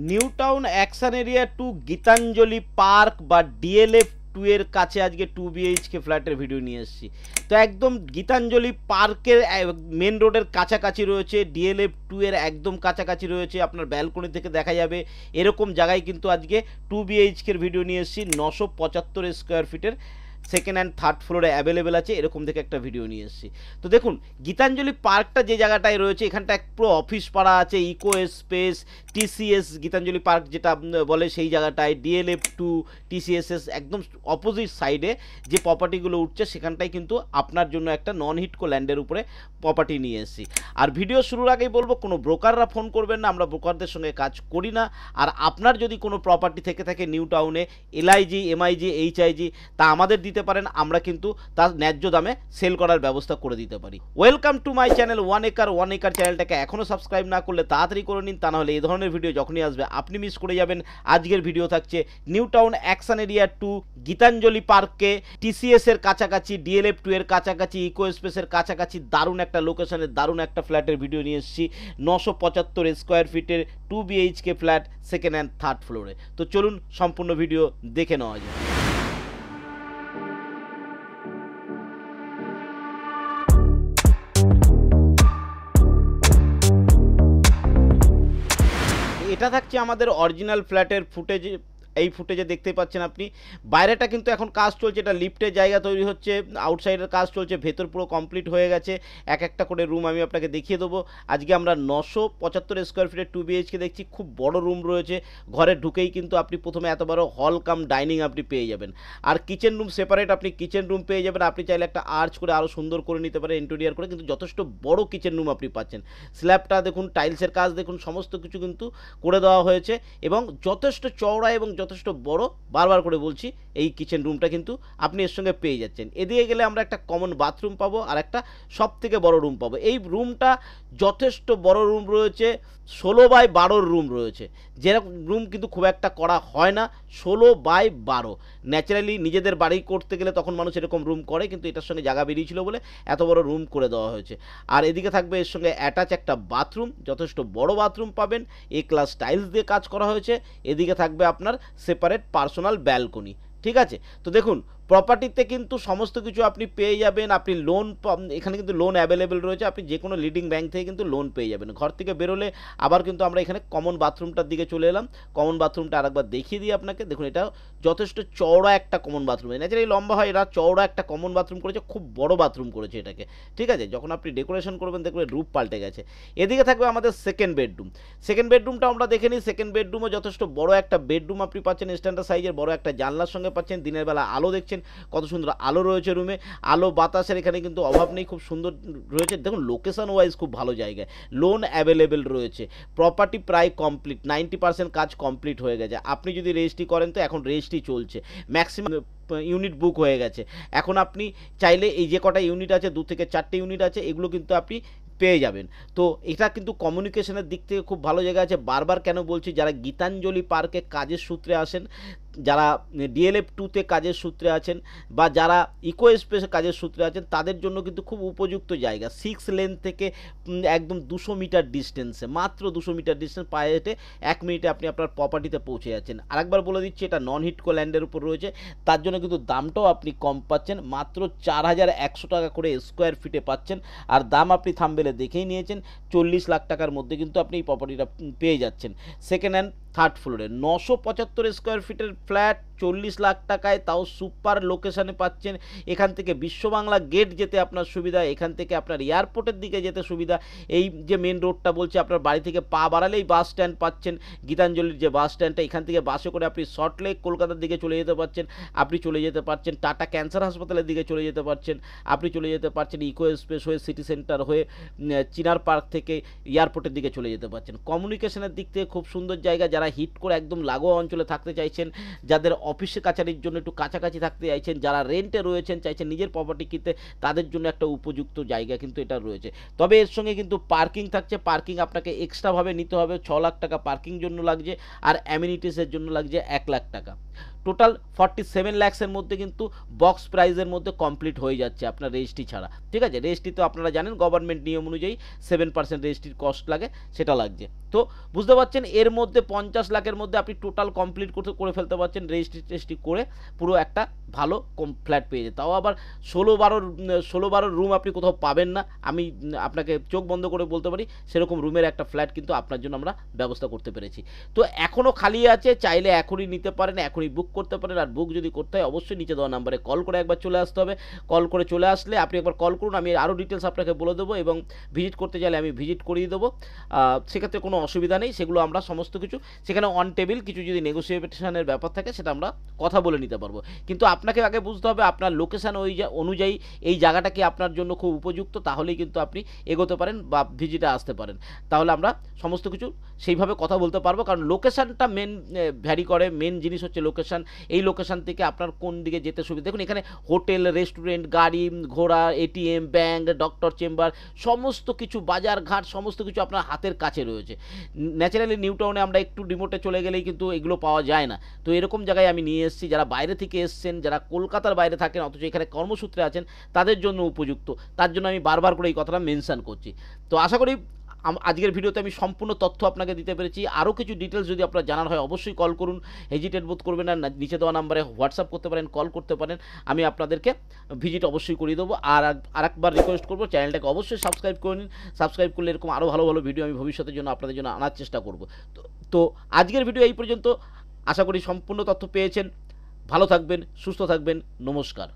New town action area to Gitanjali park বা DLF 2 এর কাছে আজকে 2 BHK ফ্ল্যাটের ভিডিও নিয়ে এসেছি। তো একদম গীতাঞ্জলি পার্কের মেন রোডের কাছাকাছি রয়েছে, ডিএলএফ 2 এর একদম কাছাকাছি রয়েছে, আপনার ব্যালকনি থেকে দেখা যাবে এরকম জায়গায় কিন্তু আজকে 2 BHK ভিডিও নিয়ে এসেছি। 975 স্কোয়ার ফিটের সেকেন্ড অ্যান্ড থার্ড ফ্লোরে অ্যাভেলেবেল আছে, এরকম থেকে একটা ভিডিও নিয়ে এসেছি। তো দেখুন গীতাঞ্জলি পার্কটা যে জায়গাটায় রয়েছে এখানটা এক পুরো অফিস পাড়া আছে, eco space, TCS Gitanjali park যেটা বলে সেই জায়গাটায়, ডিএলএফ 2 টিসিএসএস একদম অপোজিট সাইডে যে প্রপার্টিগুলো উঠছে সেখানটায় কিন্তু আপনার জন্য একটা নন হিটকো ল্যান্ডের উপরে প্রপার্টি নিয়ে এসেছি। আর ভিডিও শুরুর আগেই বলবো কোনো ব্রোকাররা ফোন করবেন না, আমরা ব্রোকারদের সঙ্গে কাজ করি না। আর আপনার যদি কোনো প্রপার্টি থেকে থাকে নিউ টাউনে, এলআইজি, এমআইজি, এইচআইজি, তা আমাদের দিতে পারেন, আমরা কিন্তু তার ন্যায্য দামে সেল করার ব্যবস্থা করে দিতে পারি। Welcome to my channel 1acre চ্যানেলটাকে এখনও সাবস্ক্রাইব না করলে তাড়াতাড়ি করে নিন, তা নাহলে এই ধরনের ভিডিও যখনই আসবে আপনি মিস করে যাবেন। আজকের ভিডিও থাকছে new town action area 2 Gitanjali পার্কে, টিসিএস এর কাছাকাছি, ডিএলএফ 2 এর কাছাকাছি, ইকো স্পেসের কাছাকাছি দারুণ একটা লোকেশনে দারুণ একটা ফ্ল্যাটের ভিডিও নিয়ে এসেছি। 975 স্কোয়ার ফিটের 2 BHK flat second and third ফ্লোরে। তো চলুন সম্পূর্ণ ভিডিও দেখে নেওয়া যায়। এটা থাকছে আমাদের অরিজিনাল ফ্ল্যাটের ফুটেজ। এই ফুটেজে দেখতে পাচ্ছেন আপনি বাইরেটা কিন্তু এখন কাজ চলছে, এটা লিফটের জায়গা তৈরি হচ্ছে, আউটসাইডের কাজ চলছে, ভেতর পুরো কমপ্লিট হয়ে গেছে। এক একটা করে রুম আমি আপনাকে দেখিয়ে দেবো। আজকে আমরা 975 স্কোয়ার ফিটের 2 BHK দেখছি, খুব বড় রুম রয়েছে। ঘরে ঢুকেই কিন্তু আপনি প্রথমে এত বড় হল কাম ডাইনিং আপনি পেয়ে যাবেন, আর কিচেন রুম সেপারেট আপনি কিচেন রুম পেয়ে যাবেন। আপনি চাইলে একটা আর্চ করে আরও সুন্দর করে নিতে পারেন ইন্টেরিয়ার করে, কিন্তু যথেষ্ট বড় কিচেন রুম আপনি পাচ্ছেন। স্ল্যাবটা দেখুন, টাইলসের কাজ দেখুন, সমস্ত কিছু কিন্তু করে দেওয়া হয়েছে এবং যথেষ্ট চওড়া এবং যথেষ্ট বড়। বারবার করে বলছি এই কিচেন রুমটা কিন্তু আপনি এর সঙ্গে পেয়ে যাচ্ছেন। এদিকে গেলে আমরা একটা কমন বাথরুম পাবো আর একটা সব থেকে বড় রুম পাবো। এই রুমটা যথেষ্ট বড় রুম রয়েছে, 16x12 রুম রয়েছে। যেরকম রুম কিন্তু খুব একটা করা হয় না, 16x12। ন্যাচারালি নিজেদের বাড়ি করতে গেলে তখন মানুষ এরকম রুম করে, কিন্তু এটার সঙ্গে জায়গা বেরিয়েছিল বলে এত বড় রুম করে দেওয়া হয়েছে। আর এদিকে থাকবে এর সঙ্গে অ্যাটাচ একটা বাথরুম, যথেষ্ট বড় বাথরুম পাবেন, A ক্লাস টাইলস দিয়ে কাজ করা হয়েছে। এদিকে থাকবে আপনার সেপারেট পার্সোনাল ব্যালকনি। ঠিক আছে, তো দেখুন প্রপার্টিতে কিন্তু সমস্ত কিছু আপনি পেয়ে যাবেন। আপনি লোন, এখানে কিন্তু লোন অ্যাভেলেবেল রয়েছে, আপনি যে কোনো লিডিং ব্যাংক থেকে কিন্তু লোন পেয়ে যাবেন। ঘর থেকে বেরোলে আবার কিন্তু আমরা এখানে কমন বাথরুমটার দিকে চলে এলাম। কমন বাথরুমটা আরেকবার দেখিয়ে দিই আপনাকে। দেখুন এটা যথেষ্ট চওড়া একটা কমন বাথরুম, ন্যাচারালি লম্বা হয়, এরা চওড়া একটা কমন বাথরুম করেছে, খুব বড় বাথরুম করেছে এটাকে। ঠিক আছে, যখন আপনি ডেকোরেশন করবেন দেখবেন রূপ পাল্টে গেছে। এদিকে থাকবে আমাদের সেকেন্ড বেডরুম। সেকেন্ড বেডরুমটা আমরা দেখে নিই। সেকেন্ড বেডরুমও যথেষ্ট বড় একটা বেডরুম আপনি পাচ্ছেন, স্ট্যান্ডার্ড সাইজের বড় একটা জানলার সঙ্গে পাচ্ছেন। দিনের বেলা আলো দেখছেন, কত সুন্দর আলো রয়েছে রুমে। আলো বাতাসের এখানে কিন্তু অভাব নেই, খুব সুন্দর রয়েছে। দেখুন লোকেশন ওয়াইজ খুব ভালো জায়গায়, লোন অ্যাভেলেবেল রয়েছে। প্রপার্টি প্রায় কমপ্লিট, 90% কাজ কমপ্লিট হয়ে গেছে। আপনি যদি রেজিস্ট্রি করেন তো এখন রেজিস্ট্রি চলছে, ম্যাক্সিমাম ইউনিট বুক হয়ে গেছে। এখন আপনি চাইলে এই যে কটা ইউনিট আছে, 2 থেকে 4টে ইউনিট আছে, এগুলো কিন্তু আপনি পেয়ে যাবেন। তো এটা কিন্তু কমিউনিকেশনের দিক থেকে খুব ভালো জায়গা আছে। বারবার কেন বলছি, যারা গীতাঞ্জলি পার্কে কাজের সূত্রে আসেন, যারা ডিএলএফ 2তে কাজের সূত্রে আছেন, বা যারা ইকো স্পেসে কাজের সূত্রে আছেন, তাদের জন্য কিন্তু খুব উপযুক্ত জায়গা। 6 লেন থেকে একদম 200 মিটার ডিস্টেন্সে, মাত্র 200 মিটার ডিস্টেন্স, পায়ে হেঁটে 1 মিনিটে আপনি আপনার প্রপার্টিতে পৌঁছে যাচ্ছেন। আরেকবার বলে দিচ্ছি, এটা নন হিটকো ল্যান্ডের উপর রয়েছে, তার জন্য কিন্তু দামটাও আপনি কম পাচ্ছেন, মাত্র 4100 টাকা করে স্কোয়ার ফিটে পাচ্ছেন। আর দাম আপনি থাম্বনেলে দেখেই নিয়েছেন, 40 লাখ টাকার মধ্যে কিন্তু আপনি এই প্রপার্টিটা পেয়ে যাচ্ছেন। সেকেন্ড হ্যান্ড থার্ড ফ্লোরে 975 স্কোয়ার ফিটের ফ্ল্যাট 40 লাখ টাকায়, তাও সুপার লোকেশানে পাচ্ছেন। এখান থেকে বিশ্ববাংলা গেট যেতে আপনার সুবিধা, এখান থেকে আপনার এয়ারপোর্টের দিকে যেতে সুবিধা। এই যে মেন রোডটা বলছে, আপনার বাড়ি থেকে পা বাড়ালেই বাস স্ট্যান্ড পাচ্ছেন, গীতাঞ্জলির যে বাস স্ট্যান্ডটা, এখান থেকে বাসে করে আপনি সল্টলেক কলকাতার দিকে চলে যেতে পারছেন। আপনি চলে যেতে পারছেন টাটা ক্যান্সার হাসপাতালের দিকে চলে যেতে পারছেন। আপনি চলে যেতে পারছেন ইকো স্পেস হয়ে, সিটি সেন্টার হয়ে, চিনার পার্ক থেকে এয়ারপোর্টের দিকে চলে যেতে পারছেন। কমিউনিকেশনের দিক থেকে খুব সুন্দর জায়গা। যারা হিট করে একদম লাগোয়া অঞ্চলে থাকতে চাইছেন, যাদের অফিসে কাছারির জন্য একটু কাছাকাছি থাকতে চাইছেন, যারা রেন্টে রয়েছেন, চাইছেন নিজের প্রপার্টি কিনতে, তাদের জন্য একটা উপযুক্ত জায়গা কিন্তু এটা রয়েছে। তবে এর সঙ্গে কিন্তু পার্কিং থাকছে। পার্কিং আপনাকে এক্সট্রাভাবে নিতে হবে, 6 লাখ টাকা পার্কিং জন্য লাগছে, আর অ্যামিনিটিসের জন্য লাগছে 1 লাখ টাকা। টোটাল 47 লাখসের মধ্যে কিন্তু বক্স প্রাইজের মধ্যে কমপ্লিট হয়ে যাচ্ছে আপনার রেজিস্ট্রি ছাড়া। ঠিক আছে, রেজিস্ট্রি তো আপনারা জানেন গভর্নমেন্ট নিয়ম অনুযায়ী 7% রেজিস্ট্রির কস্ট লাগে, সেটা লাগছে। তো বুঝতে পারছেন এর মধ্যে 50 লাখের মধ্যে আপনি টোটাল কমপ্লিট করে ফেলতে পারছেন রেজিস্ট্রি করে, পুরো একটা ভালো ফ্ল্যাট পেয়ে যায়। তাও আবার 16-12 রুম আপনি কোথাও পাবেন না, আমি আপনাকে চোখ বন্ধ করে বলতে পারি সেরকম রুমের একটা ফ্ল্যাট কিন্তু আপনার জন্য আমরা ব্যবস্থা করতে পেরেছি। তো এখনও খালি আছে, চাইলে এখনই নিতে পারেন, এখনই বুক করতে পারেন। আর বুক যদি করতে হয় অবশ্যই নিচে দেওয়া নাম্বারে কল করে একবার চলে আসতে হবে। কল করে চলে আসলে আপনি একবার কল করুন, আমি আরও ডিটেলস আপনাকে বলে দেবো, এবং ভিজিট করতে চাইলে আমি ভিজিট করিয়ে দেবো। সেক্ষেত্রে কোনো অসুবিধা নেই, সেগুলো আমরা সমস্ত কিছু সেখানে অন টেবিল, কিছু যদি নেগোসিয়েশনের ব্যাপার থাকে সেটা আমরা কথা বলে নিতে পারবো। কিন্তু আপনাকে আগে বুঝতে হবে আপনার লোকেশান ওই অনুযায়ী এই জায়গাটা কি আপনার জন্য খুব উপযুক্ত, তাহলেই কিন্তু আপনি এগোতে পারেন বা ভিজিটে আসতে পারেন। তাহলে আমরা সমস্ত কিছু সেইভাবে কথা বলতে পারবো, কারণ লোকেশানটা মেন ভ্যারি করে। মেন জিনিস হচ্ছে লোকেশান। এই লোকেশান থেকে আপনার কোন দিকে যেতে সুবিধা। দেখুন এখানে হোটেল, রেস্টুরেন্ট, গাড়ি ঘোড়া, এটিএম, ব্যাংক, ডক্টর চেম্বার, সমস্ত কিছু বাজার ঘাট সমস্ত কিছু আপনার হাতের কাছে রয়েছে। ন্যাচারালি নিউ টাউনে আমরা একটু রিমোটে চলে গেলেই কিন্তু এগুলো পাওয়া যায় না। তো এরকম জায়গায় আমি নিয়ে এসেছি, যারা বাইরে থেকে এসছেন, যারা কলকাতার বাইরে থাকেন অথচ এখানে কর্মসূত্রে আছেন, তাদের জন্য উপযুক্ত। তার জন্য আমি বারবার করে এই কথাটা মেনশন করছি। তো আশা করি আজকের ভিডিওতে আমি সম্পূর্ণ তথ্য আপনাকে দিতে পেরেছি। আরও কিছু ডিটেলস যদি আপনার জানার হয় অবশ্যই কল করুন, হেজিটেট বোধ করবেন না, নিচে দেওয়া নাম্বারে হোয়াটসঅ্যাপ করতে পারেন, কল করতে পারেন, আমি আপনাদেরকে ভিজিট অবশ্যই করিয়ে দেবো। আর আরেকবার রিকোয়েস্ট করবো চ্যানেলটাকে অবশ্যই সাবস্ক্রাইব করে নিন। সাবস্ক্রাইব করলে এরকম আরও ভালো ভালো ভিডিও আমি ভবিষ্যতের জন্য আপনাদের জন্য আনার চেষ্টা করব। তো আজকের ভিডিও এই পর্যন্ত। আশা করি সম্পূর্ণ তথ্য পেয়েছেন। ভালো থাকবেন, সুস্থ থাকবেন, নমস্কার।